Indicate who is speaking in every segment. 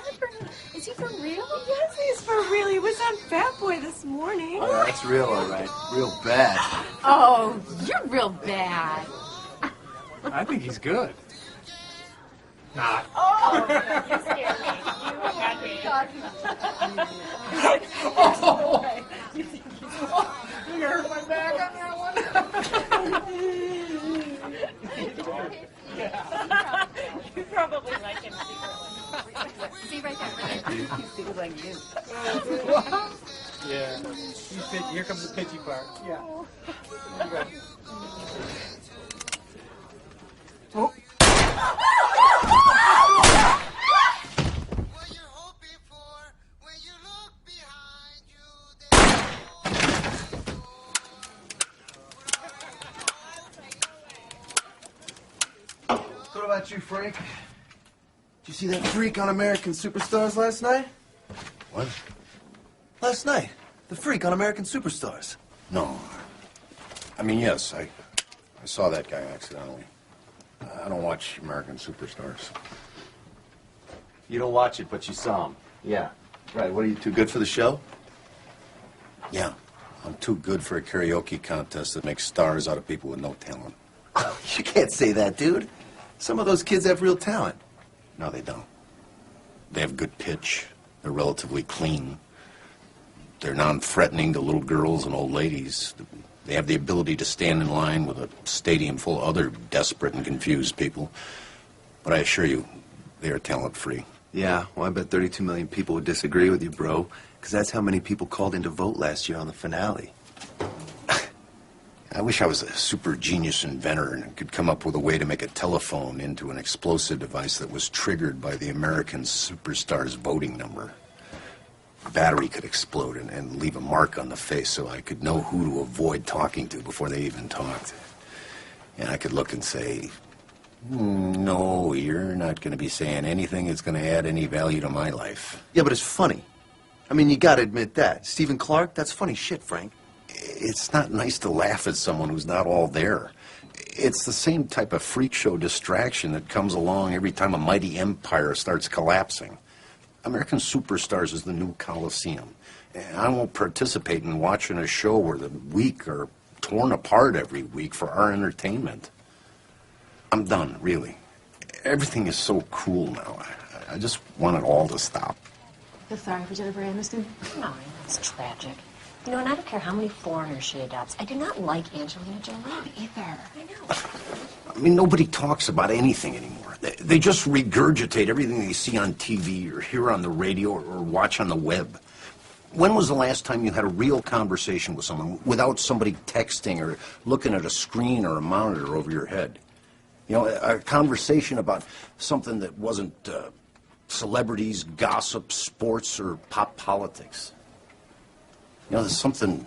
Speaker 1: bad for him. Is he for real? Yes, he's for real. He was on Fat Boy this morning.
Speaker 2: Oh, that's real, all right. Real bad.
Speaker 1: Oh, you're real bad.
Speaker 3: I think he's good. Not.
Speaker 1: Oh, you scared me.
Speaker 3: You hurt my back on that one?
Speaker 1: You probably like him secretly. See right there. He feels like you.
Speaker 3: Yeah. Here comes the pitchy part. Yeah. Oh.
Speaker 2: What about you, Frank? Did you see that freak on American Superstars last night?
Speaker 4: What?
Speaker 2: Last night. The freak on American Superstars.
Speaker 4: No. I mean, yes, I saw that guy accidentally. I don't watch American Superstars.
Speaker 2: You don't watch it, but you saw him. Yeah. Right, what are you, too good for the show?
Speaker 4: Yeah, I'm too good for a karaoke contest that makes stars out of people with no talent.
Speaker 2: You can't say that, dude. Some of those kids have real talent.
Speaker 4: No, they don't. They have good pitch. They're relatively clean. They're non-threatening to little girls and old ladies. They have the ability to stand in line with a stadium full of other desperate and confused people. But I assure you, they are talent-free.
Speaker 2: Yeah, well, I bet 32 million people would disagree with you, bro. Because that's how many people called in to vote last year on the finale.
Speaker 4: I wish I was a super genius inventor and could come up with a way to make a telephone into an explosive device that was triggered by the American Superstars voting number. A battery could explode and leave a mark on the face so I could know who to avoid talking to before they even talked. And I could look and say, no, you're not going to be saying anything that's going to add any value to my life.
Speaker 2: Yeah, but it's funny. I mean, you gotta admit that. Stephen Clark, that's funny shit, Frank.
Speaker 4: It's not nice to laugh at someone who's not all there. It's the same type of freak show distraction that comes along every time a mighty empire starts collapsing. American Superstars is the new Coliseum. And I won't participate in watching a show where the weak are torn apart every week for our entertainment. I'm done, really. Everything is so cool now. I just want it all to stop.
Speaker 1: Feel sorry for Jennifer Aniston? No, it's tragic. You know, and I don't care how many foreigners she adopts. I do not like Angelina Jolie either. I know.
Speaker 4: I mean, nobody talks about anything anymore. They just regurgitate everything they see on TV or hear on the radio or watch on the web. When was the last time you had a real conversation with someone without somebody texting or looking at a screen or a monitor over your head? You know, a conversation about something that wasn't celebrities, gossip, sports, or pop politics. You know, there's something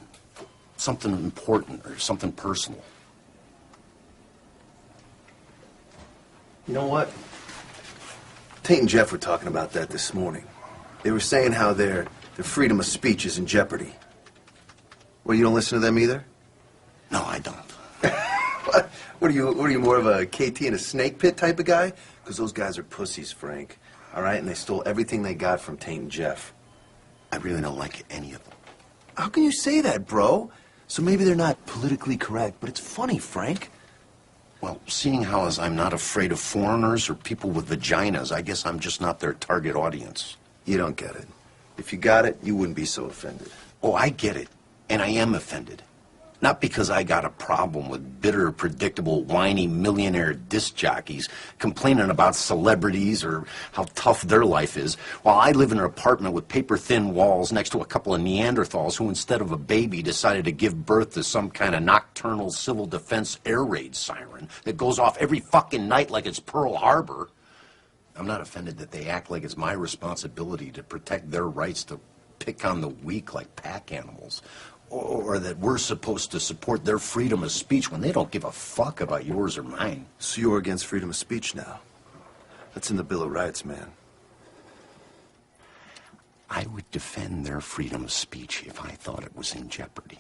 Speaker 4: important or something personal.
Speaker 2: You know what? Tate and Jeff were talking about that this morning. They were saying how their freedom of speech is in jeopardy. Well, you don't listen to them either?
Speaker 4: No, I don't.
Speaker 2: What are you more of a KT in a snake pit type of guy? Because those guys are pussies, Frank. All right, and they stole everything they got from Tate and Jeff.
Speaker 4: I really don't like any of them.
Speaker 2: How can you say that, bro? So maybe they're not politically correct, but it's funny, Frank.
Speaker 4: Well, seeing how as I'm not afraid of foreigners or people with vaginas, I guess I'm just not their target audience.
Speaker 2: You don't get it. If you got it, you wouldn't be so offended.
Speaker 4: Oh, I get it, and I am offended. Not because I got a problem with bitter, predictable, whiny millionaire disc jockeys complaining about celebrities or how tough their life is, while I live in an apartment with paper-thin walls next to a couple of Neanderthals who, instead of a baby, decided to give birth to some kind of nocturnal civil defense air raid siren that goes off every fucking night like it's Pearl Harbor. I'm not offended that they act like it's my responsibility to protect their rights to pick on the weak like pack animals. Or that we're supposed to support their freedom of speech when they don't give a fuck about yours or mine.
Speaker 2: So you're against freedom of speech now? That's in the Bill of Rights, man.
Speaker 4: I would defend their freedom of speech if I thought it was in jeopardy.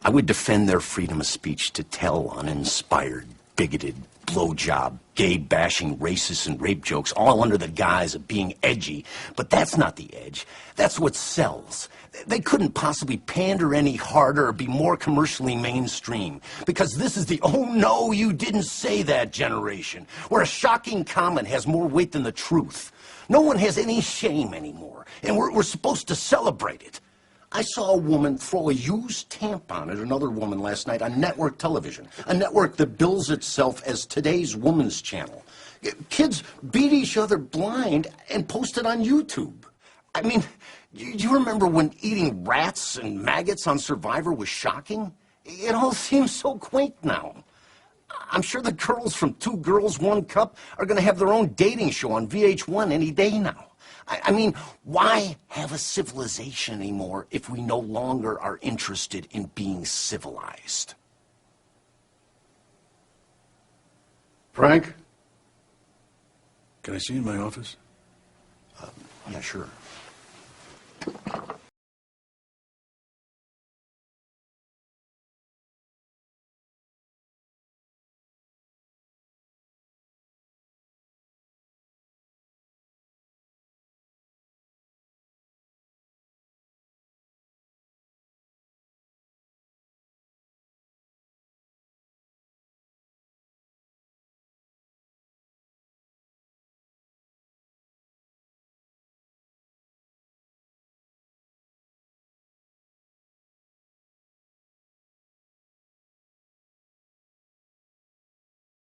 Speaker 4: I would defend their freedom of speech to tell uninspired, bigoted, blowjob, gay-bashing, racist, and rape jokes, all under the guise of being edgy. But that's not the edge. That's what sells. They couldn't possibly pander any harder or be more commercially mainstream, because this is the "oh no, you didn't say that" generation, where a shocking comment has more weight than the truth. No one has any shame anymore, and we're supposed to celebrate it. I saw a woman throw a used tampon at another woman last night on network television, a network that bills itself as today's woman's channel. Kids beat each other blind and post it on YouTube. I mean, do you remember when eating rats and maggots on Survivor was shocking? It all seems so quaint now. I'm sure the girls from Two Girls, One Cup are going to have their own dating show on VH1 any day now. I mean, why have a civilization anymore if we no longer are interested in being civilized?
Speaker 5: Frank? Can I see you in my office?
Speaker 4: Yeah, sure.